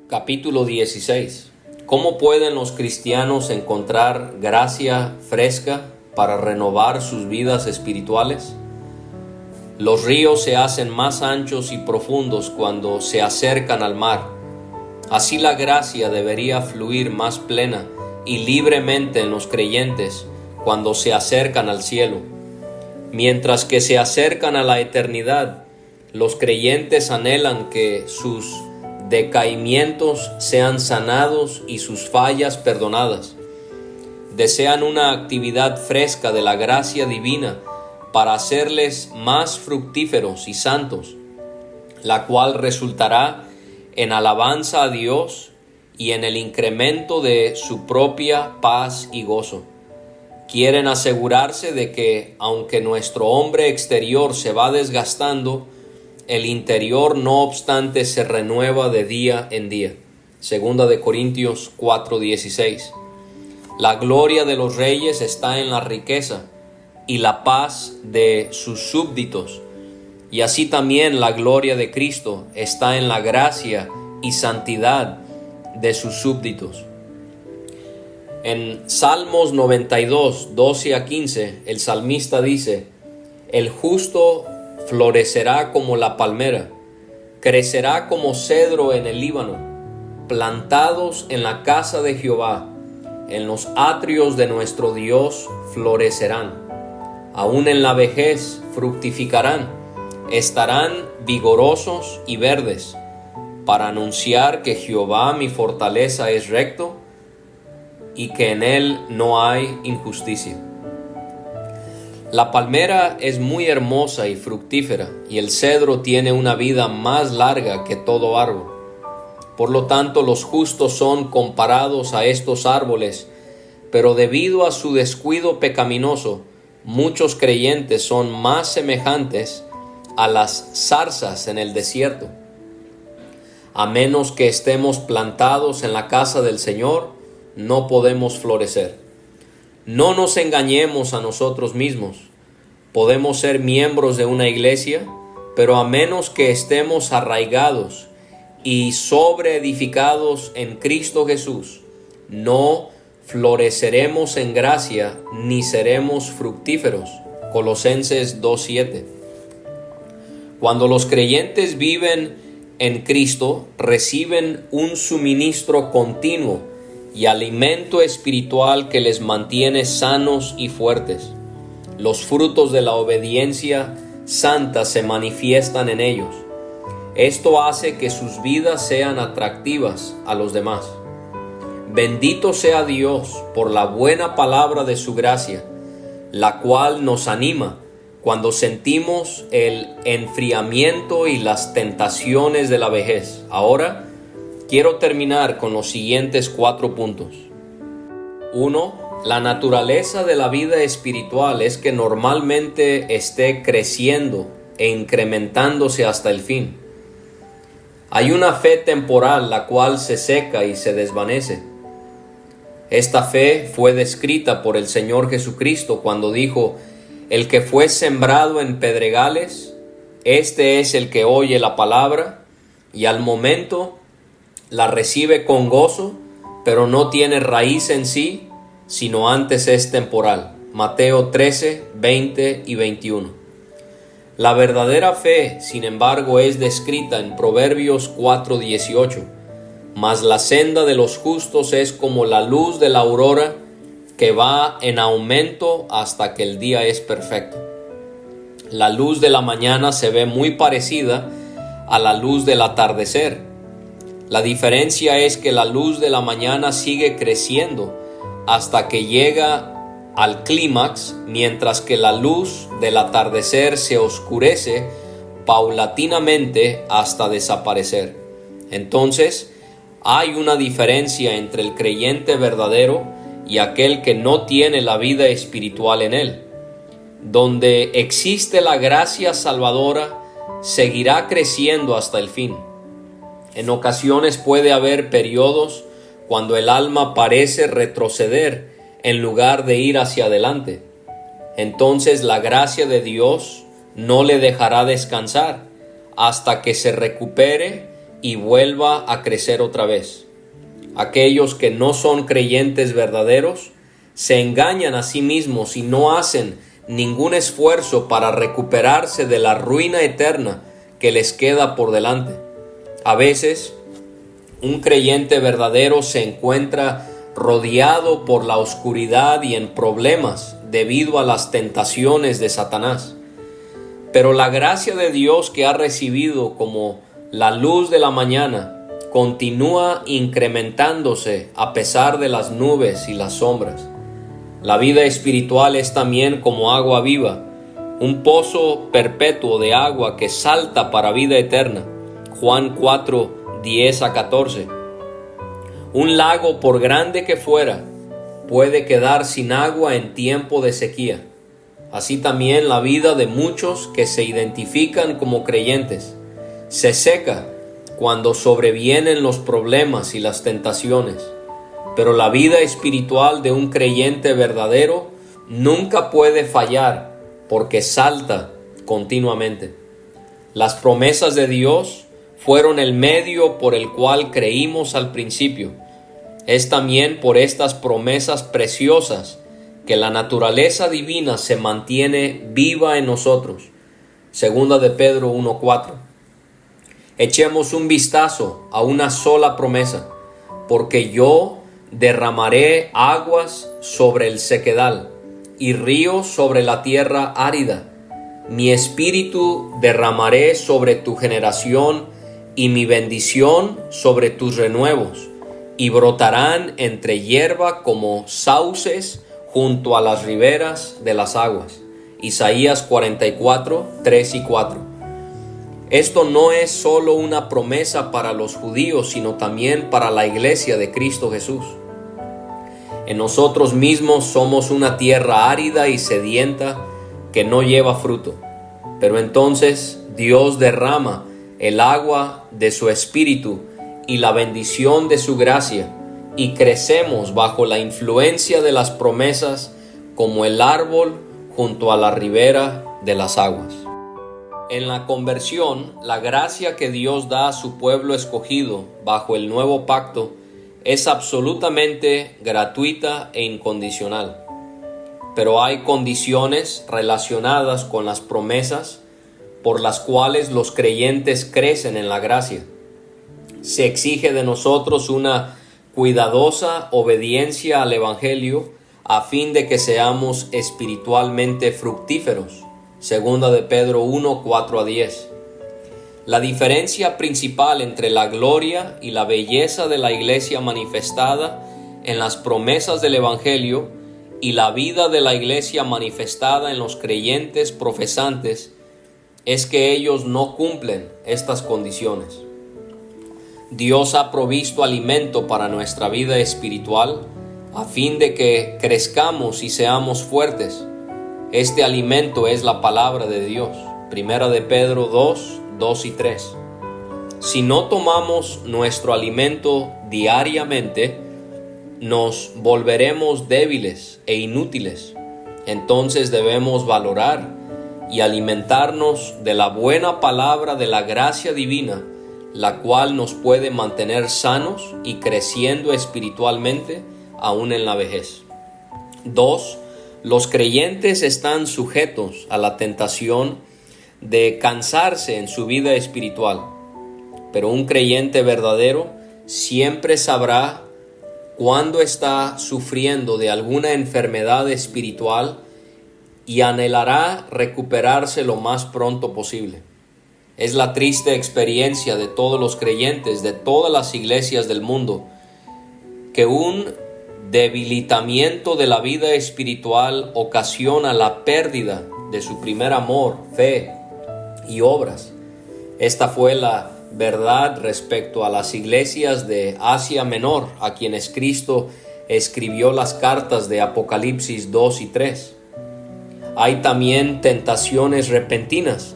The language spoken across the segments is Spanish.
Capítulo 16. ¿Cómo pueden los cristianos encontrar gracia fresca para renovar sus vidas espirituales? Los ríos se hacen más anchos y profundos cuando se acercan al mar. Así la gracia debería fluir más plena y libremente en los creyentes cuando se acercan al cielo. Mientras que se acercan a la eternidad, los creyentes anhelan que sus decaimientos sean sanados y sus fallas perdonadas. Desean una actividad fresca de la gracia divina para hacerles más fructíferos y santos, la cual resultará en alabanza a Dios y en el incremento de su propia paz y gozo. Quieren asegurarse de que, aunque nuestro hombre exterior se va desgastando, el interior no obstante se renueva de día en día. Segunda de Corintios 4:16. La gloria de los reyes está en la riqueza y la paz de sus súbditos, y así también la gloria de Cristo está en la gracia y santidad de sus súbditos. En Salmos 92, 12 a 15, el salmista dice: el justo florecerá como la palmera, crecerá como cedro en el Líbano, plantados en la casa de Jehová, en los atrios de nuestro Dios florecerán. Aún en la vejez fructificarán, estarán vigorosos y verdes, para anunciar que Jehová mi fortaleza es recto y que en él no hay injusticia. La palmera es muy hermosa y fructífera, y el cedro tiene una vida más larga que todo árbol. Por lo tanto, los justos son comparados a estos árboles, pero debido a su descuido pecaminoso, muchos creyentes son más semejantes a las zarzas en el desierto. A menos que estemos plantados en la casa del Señor, no podemos florecer. No nos engañemos a nosotros mismos. Podemos ser miembros de una iglesia, pero a menos que estemos arraigados y sobreedificados en Cristo Jesús, no floreceremos en gracia ni seremos fructíferos. Colosenses 2:7. Cuando los creyentes viven en Cristo, reciben un suministro continuo y alimento espiritual que les mantiene sanos y fuertes. Los frutos de la obediencia santa se manifiestan en ellos. Esto hace que sus vidas sean atractivas a los demás. Bendito sea Dios por la buena palabra de su gracia, la cual nos anima cuando sentimos el enfriamiento y las tentaciones de la vejez. Ahora, quiero terminar con los siguientes 4 puntos. 1. La naturaleza de la vida espiritual es que normalmente esté creciendo e incrementándose hasta el fin. Hay una fe temporal la cual se seca y se desvanece. Esta fe fue descrita por el Señor Jesucristo cuando dijo: el que fue sembrado en pedregales, este es el que oye la palabra y al momento la recibe con gozo, pero no tiene raíz en sí, sino antes es temporal. Mateo 13, 20 y 21. La verdadera fe, sin embargo, es descrita en Proverbios 4:18. Mas la senda de los justos es como la luz de la aurora, que va en aumento hasta que el día es perfecto. La luz de la mañana se ve muy parecida a la luz del atardecer. La diferencia es que la luz de la mañana sigue creciendo hasta que llega al clímax, mientras que la luz del atardecer se oscurece paulatinamente hasta desaparecer. Entonces, hay una diferencia entre el creyente verdadero y aquel que no tiene la vida espiritual en él. Donde existe la gracia salvadora, seguirá creciendo hasta el fin. En ocasiones puede haber periodos cuando el alma parece retroceder en lugar de ir hacia adelante. Entonces la gracia de Dios no le dejará descansar hasta que se recupere y vuelva a crecer otra vez. Aquellos que no son creyentes verdaderos se engañan a sí mismos y no hacen ningún esfuerzo para recuperarse de la ruina eterna que les queda por delante. A veces, un creyente verdadero se encuentra rodeado por la oscuridad y en problemas debido a las tentaciones de Satanás. Pero la gracia de Dios que ha recibido como la luz de la mañana continúa incrementándose a pesar de las nubes y las sombras. La vida espiritual es también como agua viva, un pozo perpetuo de agua que salta para vida eterna. Juan 4, 10 a 14. Un lago, por grande que fuera, puede quedar sin agua en tiempo de sequía. Así también la vida de muchos que se identifican como creyentes se seca cuando sobrevienen los problemas y las tentaciones. Pero la vida espiritual de un creyente verdadero nunca puede fallar porque salta continuamente. Las promesas de Dios fueron el medio por el cual creímos al principio. Es también por estas promesas preciosas que la naturaleza divina se mantiene viva en nosotros. Segunda de Pedro 1:4. Echemos un vistazo a una sola promesa, porque yo derramaré aguas sobre el sequedal y ríos sobre la tierra árida. Mi espíritu derramaré sobre tu generación y mi bendición sobre tus renuevos, y brotarán entre hierba como sauces junto a las riberas de las aguas. Isaías 44, 3 y 4. Esto no es solo una promesa para los judíos, sino también para la iglesia de Cristo Jesús. En nosotros mismos somos una tierra árida y sedienta que no lleva fruto. Pero entonces Dios derrama el agua de su Espíritu y la bendición de su gracia, y crecemos bajo la influencia de las promesas como el árbol junto a la ribera de las aguas. En la conversión, la gracia que Dios da a su pueblo escogido bajo el nuevo pacto es absolutamente gratuita e incondicional. Pero hay condiciones relacionadas con las promesas por las cuales los creyentes crecen en la gracia. Se exige de nosotros una cuidadosa obediencia al Evangelio a fin de que seamos espiritualmente fructíferos. Segunda de Pedro 1, 4 a 10. La diferencia principal entre la gloria y la belleza de la iglesia manifestada en las promesas del Evangelio y la vida de la iglesia manifestada en los creyentes profesantes es que ellos no cumplen estas condiciones. Dios ha provisto alimento para nuestra vida espiritual a fin de que crezcamos y seamos fuertes. Este alimento es la palabra de Dios. Primera de Pedro 2, 2 y 3. Si no tomamos nuestro alimento diariamente, nos volveremos débiles e inútiles. Entonces debemos valorar y alimentarnos de la buena palabra de la gracia divina, la cual nos puede mantener sanos y creciendo espiritualmente aún en la vejez. 2. Los creyentes están sujetos a la tentación de cansarse en su vida espiritual, pero un creyente verdadero siempre sabrá cuándo está sufriendo de alguna enfermedad espiritual y anhelará recuperarse lo más pronto posible. Es la triste experiencia de todos los creyentes de todas las iglesias del mundo que un debilitamiento de la vida espiritual ocasiona la pérdida de su primer amor, fe y obras. Esta fue la verdad respecto a las iglesias de Asia Menor, a quienes Cristo escribió las cartas de Apocalipsis 2 y 3. Hay también tentaciones repentinas,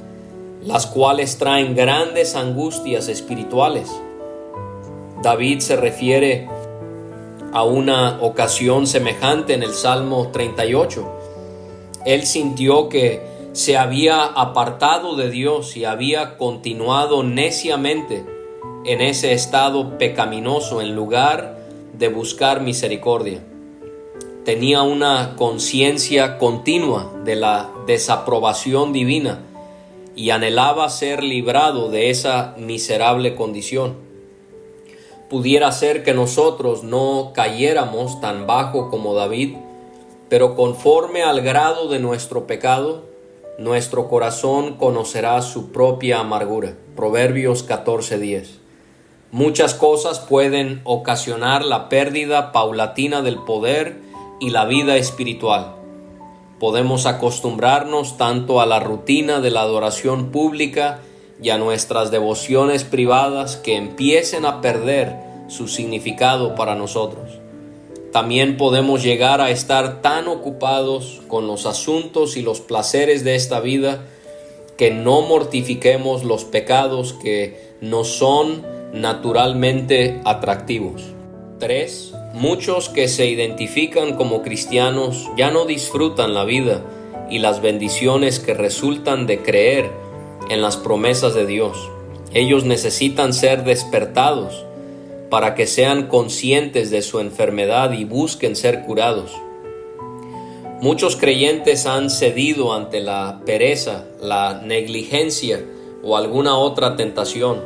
las cuales traen grandes angustias espirituales. David se refiere a una ocasión semejante en el Salmo 38. Él sintió que se había apartado de Dios y había continuado neciamente en ese estado pecaminoso en lugar de buscar misericordia. Tenía una conciencia continua de la desaprobación divina y anhelaba ser librado de esa miserable condición. Pudiera ser que nosotros no cayéramos tan bajo como David, pero conforme al grado de nuestro pecado, nuestro corazón conocerá su propia amargura. Proverbios 14:10. Muchas cosas pueden ocasionar la pérdida paulatina del poder y la vida espiritual. Podemos acostumbrarnos tanto a la rutina de la adoración pública y a nuestras devociones privadas que empiecen a perder su significado para nosotros. También podemos llegar a estar tan ocupados con los asuntos y los placeres de esta vida que no mortifiquemos los pecados que nos son naturalmente atractivos. 3. Muchos que se identifican como cristianos ya no disfrutan la vida y las bendiciones que resultan de creer en las promesas de Dios. Ellos necesitan ser despertados para que sean conscientes de su enfermedad y busquen ser curados. Muchos creyentes han cedido ante la pereza, la negligencia o alguna otra tentación.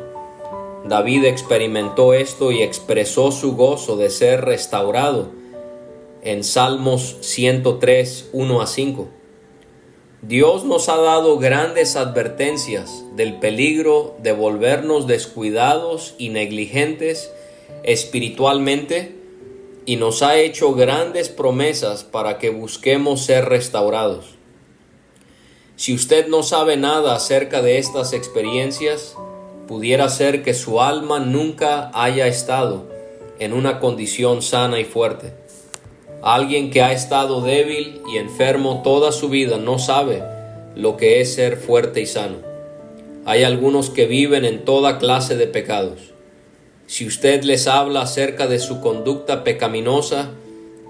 David experimentó esto y expresó su gozo de ser restaurado en Salmos 103, 1-5. Dios nos ha dado grandes advertencias del peligro de volvernos descuidados y negligentes espiritualmente y nos ha hecho grandes promesas para que busquemos ser restaurados. Si usted no sabe nada acerca de estas experiencias, pudiera ser que su alma nunca haya estado en una condición sana y fuerte. Alguien que ha estado débil y enfermo toda su vida no sabe lo que es ser fuerte y sano. Hay algunos que viven en toda clase de pecados. Si usted les habla acerca de su conducta pecaminosa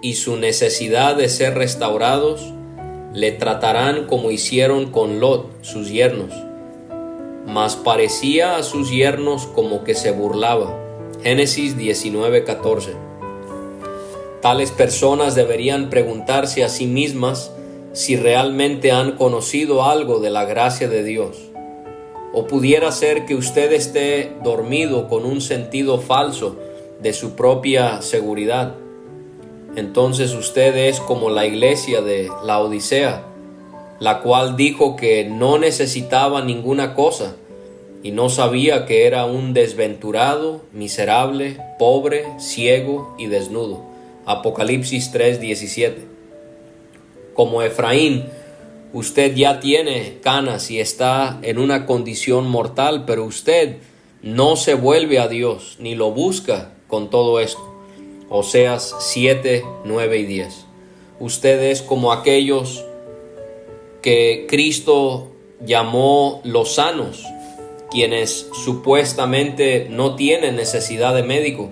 y su necesidad de ser restaurados, le tratarán como hicieron con Lot, sus yernos. Mas parecía a sus yernos como que se burlaba. Génesis 19:14. Tales personas deberían preguntarse a sí mismas si realmente han conocido algo de la gracia de Dios. O pudiera ser que usted esté dormido con un sentido falso de su propia seguridad. Entonces usted es como la iglesia de Laodicea, la cual dijo que no necesitaba ninguna cosa y no sabía que era un desventurado, miserable, pobre, ciego y desnudo. Apocalipsis 3:17. Como Efraín, usted ya tiene canas y está en una condición mortal, pero usted no se vuelve a Dios ni lo busca con todo esto. Oseas 7, 9 y 10. Usted es como aquellos que Cristo llamó los sanos, quienes supuestamente no tienen necesidad de médico,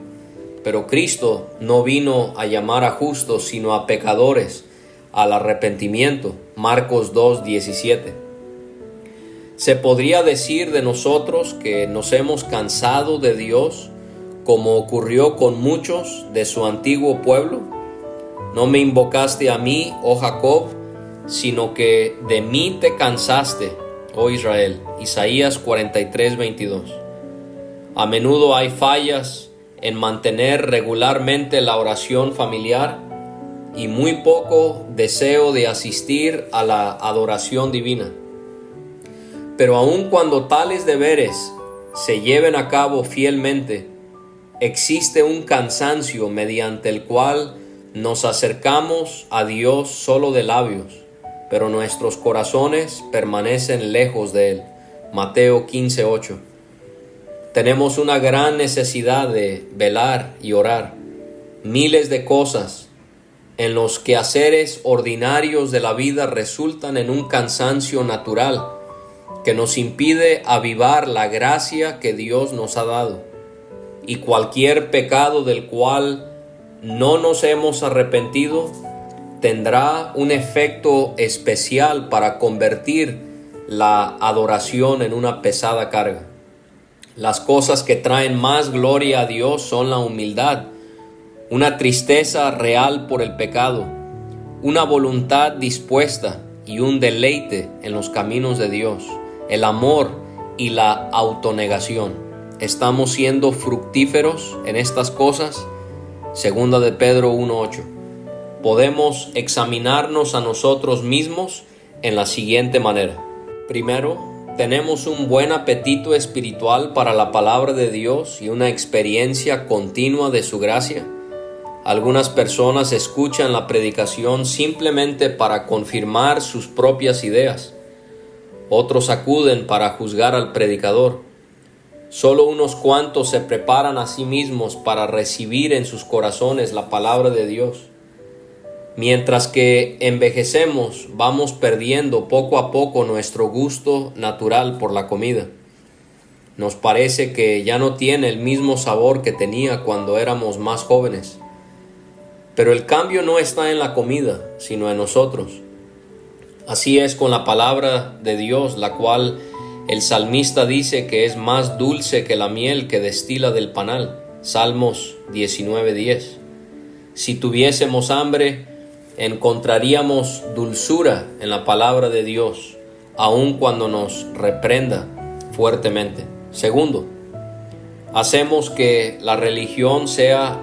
pero Cristo no vino a llamar a justos, sino a pecadores, al arrepentimiento. Marcos 2:17. Se podría decir de nosotros que nos hemos cansado de Dios, como ocurrió con muchos de su antiguo pueblo. No me invocaste a mí, oh Jacob, sino que de mí te cansaste, oh Israel. Isaías 43:22. A menudo hay fallas en mantener regularmente la oración familiar y muy poco deseo de asistir a la adoración divina. Pero aun cuando tales deberes se lleven a cabo fielmente, existe un cansancio mediante el cual nos acercamos a Dios solo de labios, pero nuestros corazones permanecen lejos de Él. Mateo 15:8. Tenemos una gran necesidad de velar y orar. Miles de cosas en los quehaceres ordinarios de la vida resultan en un cansancio natural que nos impide avivar la gracia que Dios nos ha dado. Y cualquier pecado del cual no nos hemos arrepentido tendrá un efecto especial para convertir la adoración en una pesada carga. Las cosas que traen más gloria a Dios son la humildad, una tristeza real por el pecado, una voluntad dispuesta y un deleite en los caminos de Dios, el amor y la autonegación. ¿Estamos siendo fructíferos en estas cosas? Segunda de Pedro 1:8. Podemos examinarnos a nosotros mismos en la siguiente manera. Primero, tenemos un buen apetito espiritual para la palabra de Dios y una experiencia continua de su gracia. Algunas personas escuchan la predicación simplemente para confirmar sus propias ideas. Otros acuden para juzgar al predicador. Solo unos cuantos se preparan a sí mismos para recibir en sus corazones la palabra de Dios. Mientras que envejecemos, vamos perdiendo poco a poco nuestro gusto natural por la comida. Nos parece que ya no tiene el mismo sabor que tenía cuando éramos más jóvenes. Pero el cambio no está en la comida, sino en nosotros. Así es con la palabra de Dios, la cual el salmista dice que es más dulce que la miel que destila del panal. Salmos 19:10. Si tuviésemos hambre, encontraríamos dulzura en la palabra de Dios, aun cuando nos reprenda fuertemente. Segundo, hacemos que la religión sea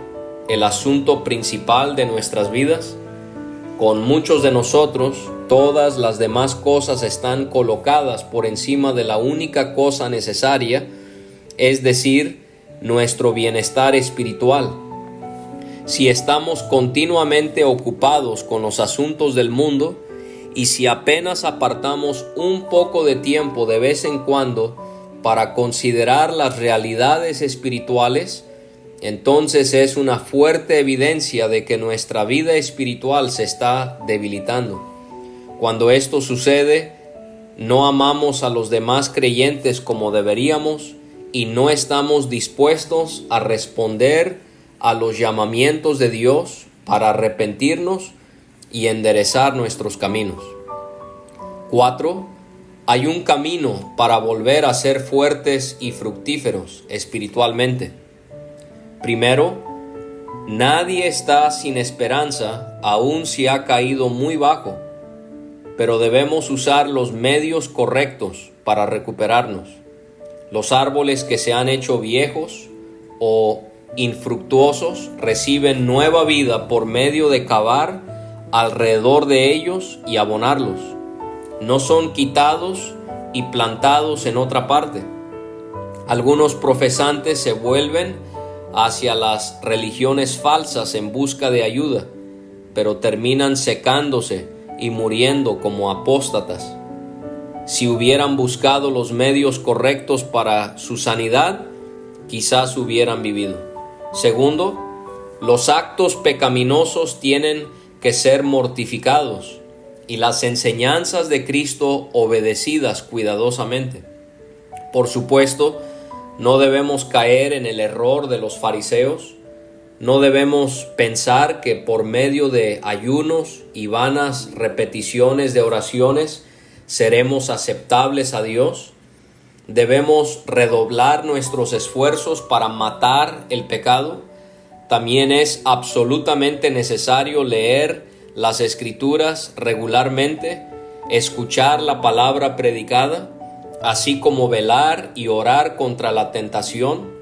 el asunto principal de nuestras vidas. Con muchos de nosotros, todas las demás cosas están colocadas por encima de la única cosa necesaria, es decir, nuestro bienestar espiritual. Si estamos continuamente ocupados con los asuntos del mundo y si apenas apartamos un poco de tiempo de vez en cuando para considerar las realidades espirituales, entonces es una fuerte evidencia de que nuestra vida espiritual se está debilitando. Cuando esto sucede, no amamos a los demás creyentes como deberíamos y no estamos dispuestos a responder a los llamamientos de Dios para arrepentirnos y enderezar nuestros caminos. 4. Hay un camino para volver a ser fuertes y fructíferos espiritualmente. Primero, nadie está sin esperanza, aun si ha caído muy bajo, pero debemos usar los medios correctos para recuperarnos. Los árboles que se han hecho viejos o infructuosos reciben nueva vida por medio de cavar alrededor de ellos y abonarlos. No son quitados y plantados en otra parte. Algunos profesantes se vuelven hacia las religiones falsas en busca de ayuda, pero terminan secándose y muriendo como apóstatas. Si hubieran buscado los medios correctos para su sanidad, quizás hubieran vivido. Segundo, los actos pecaminosos tienen que ser mortificados y las enseñanzas de Cristo obedecidas cuidadosamente. Por supuesto, no debemos caer en el error de los fariseos. No debemos pensar que por medio de ayunos y vanas repeticiones de oraciones seremos aceptables a Dios. Debemos redoblar nuestros esfuerzos para matar el pecado. También es absolutamente necesario leer las Escrituras regularmente, escuchar la palabra predicada, así como velar y orar contra la tentación.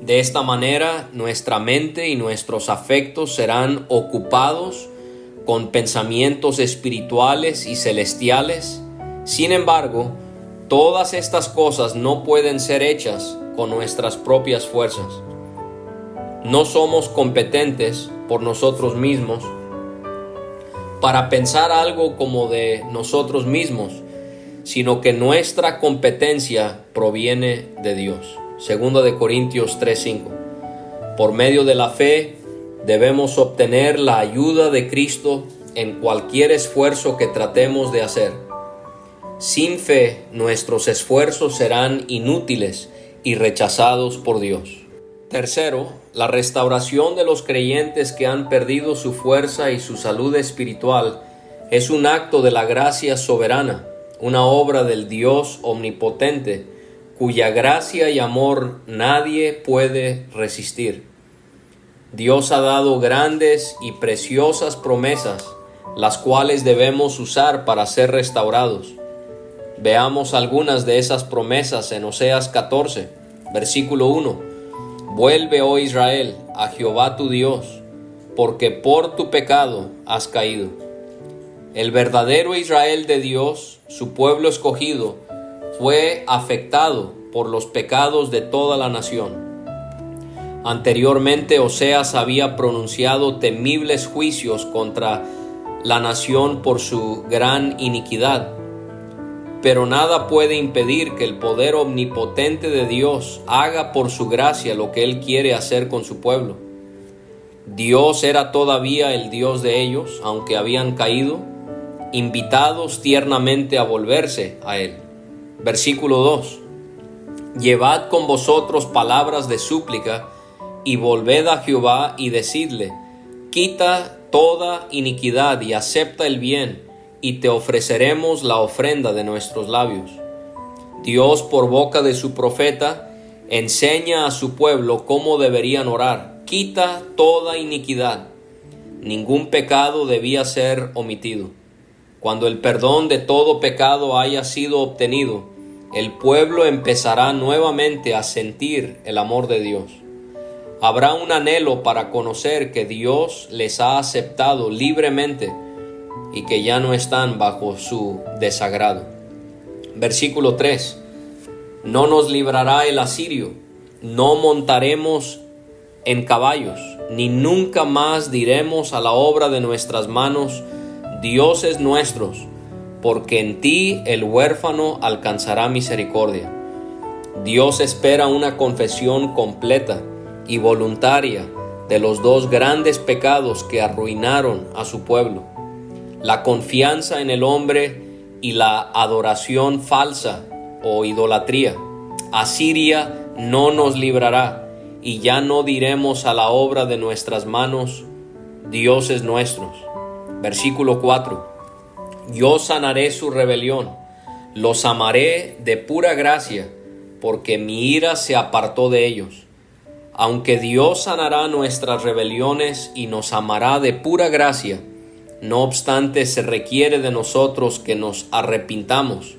De esta manera, nuestra mente y nuestros afectos serán ocupados con pensamientos espirituales y celestiales. Sin embargo, todas estas cosas no pueden ser hechas con nuestras propias fuerzas. No somos competentes por nosotros mismos para pensar algo como de nosotros mismos, sino que nuestra competencia proviene de Dios. Segunda de Corintios 3:5. Por medio de la fe debemos obtener la ayuda de Cristo en cualquier esfuerzo que tratemos de hacer. Sin fe, nuestros esfuerzos serán inútiles y rechazados por Dios. Tercero, la restauración de los creyentes que han perdido su fuerza y su salud espiritual es un acto de la gracia soberana, una obra del Dios omnipotente, cuya gracia y amor nadie puede resistir. Dios ha dado grandes y preciosas promesas, las cuales debemos usar para ser restaurados. Veamos algunas de esas promesas en Oseas 14, versículo 1. Vuelve, oh Israel, a Jehová tu Dios, porque por tu pecado has caído. El verdadero Israel de Dios, su pueblo escogido, fue afectado por los pecados de toda la nación. Anteriormente, Oseas había pronunciado temibles juicios contra la nación por su gran iniquidad. Pero nada puede impedir que el poder omnipotente de Dios haga por su gracia lo que Él quiere hacer con su pueblo. Dios era todavía el Dios de ellos, aunque habían caído, invitados tiernamente a volverse a Él. Versículo 2. Llevad con vosotros palabras de súplica, y volved a Jehová y decidle: quita toda iniquidad y acepta el bien, y te ofreceremos la ofrenda de nuestros labios. Dios, por boca de su profeta, enseña a su pueblo cómo deberían orar. Quita toda iniquidad. Ningún pecado debía ser omitido. Cuando el perdón de todo pecado haya sido obtenido, el pueblo empezará nuevamente a sentir el amor de Dios. Habrá un anhelo para conocer que Dios les ha aceptado libremente y que ya no están bajo su desagrado. Versículo 3. No nos librará el asirio, no montaremos en caballos, ni nunca más diremos a la obra de nuestras manos: dioses nuestros, porque en ti el huérfano alcanzará misericordia. Dios espera una confesión completa y voluntaria de los dos grandes pecados que arruinaron a su pueblo: la confianza en el hombre y la adoración falsa o idolatría. Asiria no nos librará, y ya no diremos a la obra de nuestras manos: dioses nuestros. Versículo 4. Yo sanaré su rebelión, los amaré de pura gracia, porque mi ira se apartó de ellos. Aunque Dios sanará nuestras rebeliones y nos amará de pura gracia, no obstante se requiere de nosotros que nos arrepintamos,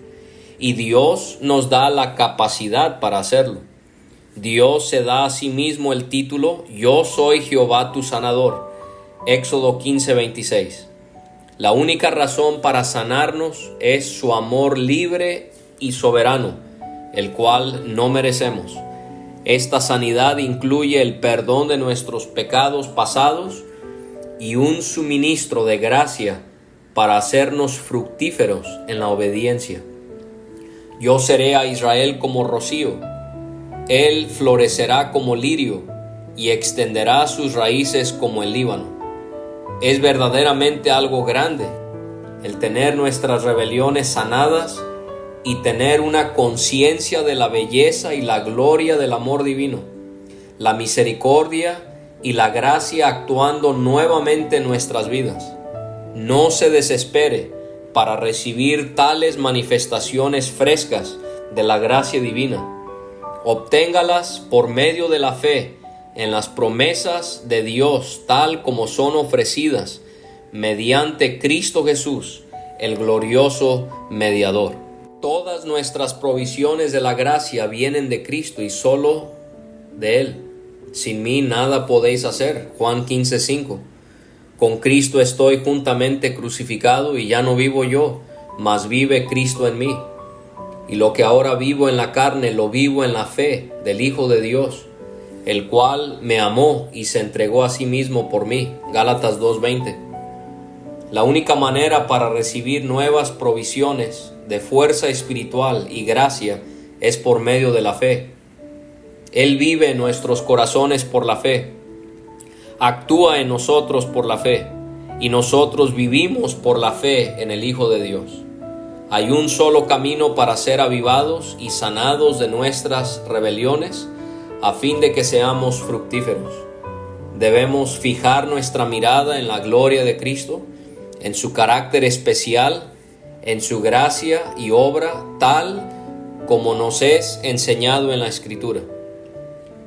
y Dios nos da la capacidad para hacerlo. Dios se da a sí mismo el título: Yo soy Jehová tu sanador. Éxodo 15:26. La única razón para sanarnos es su amor libre y soberano, el cual no merecemos. Esta sanidad incluye el perdón de nuestros pecados pasados y un suministro de gracia para hacernos fructíferos en la obediencia. Yo seré a Israel como rocío, él florecerá como lirio y extenderá sus raíces como el Líbano. Es verdaderamente algo grande el tener nuestras rebeliones sanadas y tener una conciencia de la belleza y la gloria del amor divino, la misericordia y la gracia actuando nuevamente en nuestras vidas. No se desespere para recibir tales manifestaciones frescas de la gracia divina. Obténgalas por medio de la fe en las promesas de Dios, tal como son ofrecidas mediante Cristo Jesús, el glorioso mediador. Todas nuestras provisiones de la gracia vienen de Cristo y solo de Él. Sin mí nada podéis hacer. Juan 15:5. Con Cristo estoy juntamente crucificado, y ya no vivo yo, mas vive Cristo en mí. Y lo que ahora vivo en la carne, lo vivo en la fe del Hijo de Dios, el cual me amó y se entregó a sí mismo por mí. Gálatas 2:20. La única manera para recibir nuevas provisiones de fuerza espiritual y gracia es por medio de la fe. Él vive en nuestros corazones por la fe, actúa en nosotros por la fe, y nosotros vivimos por la fe en el Hijo de Dios. Hay un solo camino para ser avivados y sanados de nuestras rebeliones, a fin de que seamos fructíferos. Debemos fijar nuestra mirada en la gloria de Cristo, en su carácter especial, en su gracia y obra, tal como nos es enseñado en la Escritura.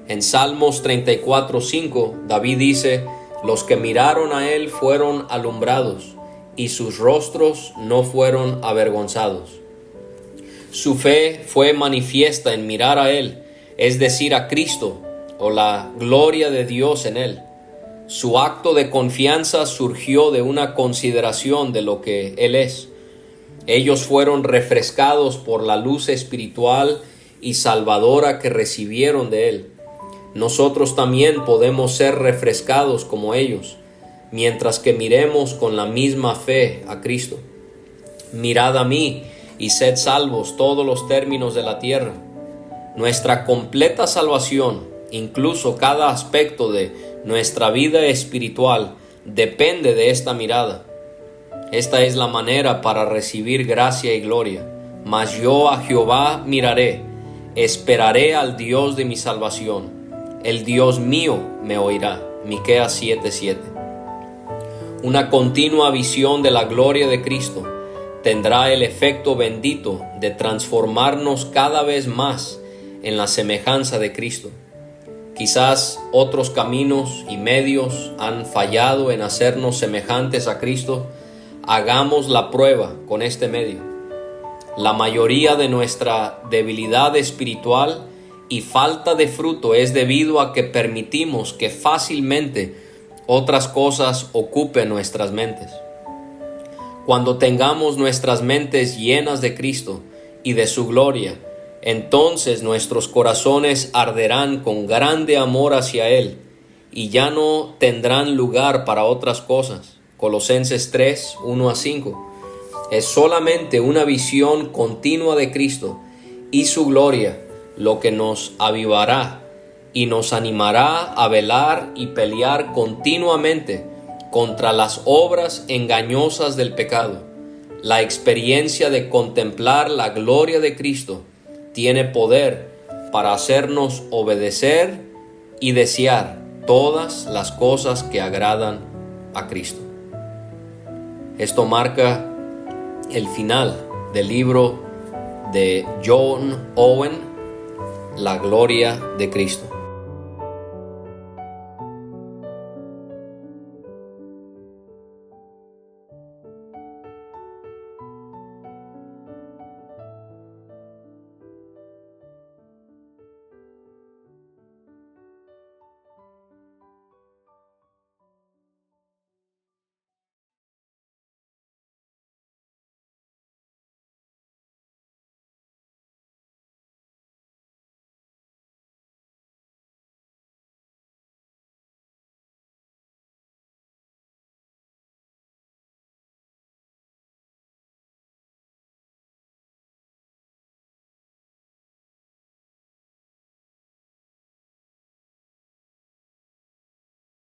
En Salmos 34:5, David dice: los que miraron a él fueron alumbrados, y sus rostros no fueron avergonzados. Su fe fue manifiesta en mirar a él, es decir, a Cristo, o la gloria de Dios en él. Su acto de confianza surgió de una consideración de lo que él es. Ellos fueron refrescados por la luz espiritual y salvadora que recibieron de él. Nosotros también podemos ser refrescados como ellos, mientras que miremos con la misma fe a Cristo. Mirad a mí y sed salvos todos los términos de la tierra. Nuestra completa salvación, incluso cada aspecto de nuestra vida espiritual, depende de esta mirada. Esta es la manera para recibir gracia y gloria. Mas yo a Jehová miraré, esperaré al Dios de mi salvación. El Dios mío me oirá. Miqueas 7:7. Una continua visión de la gloria de Cristo tendrá el efecto bendito de transformarnos cada vez más en la semejanza de Cristo. Quizás otros caminos y medios han fallado en hacernos semejantes a Cristo. Hagamos la prueba con este medio. La mayoría de nuestra debilidad espiritual y falta de fruto es debido a que permitimos que fácilmente otras cosas ocupen nuestras mentes. Cuando tengamos nuestras mentes llenas de Cristo y de su gloria, entonces nuestros corazones arderán con grande amor hacia Él y ya no tendrán lugar para otras cosas. Colosenses 3:1-5. Es solamente una visión continua de Cristo y su gloria lo que nos avivará y nos animará a velar y pelear continuamente contra las obras engañosas del pecado. La experiencia de contemplar la gloria de Cristo tiene poder para hacernos obedecer y desear todas las cosas que agradan a Cristo. Esto marca el final del libro de John Owen, La gloria de Cristo.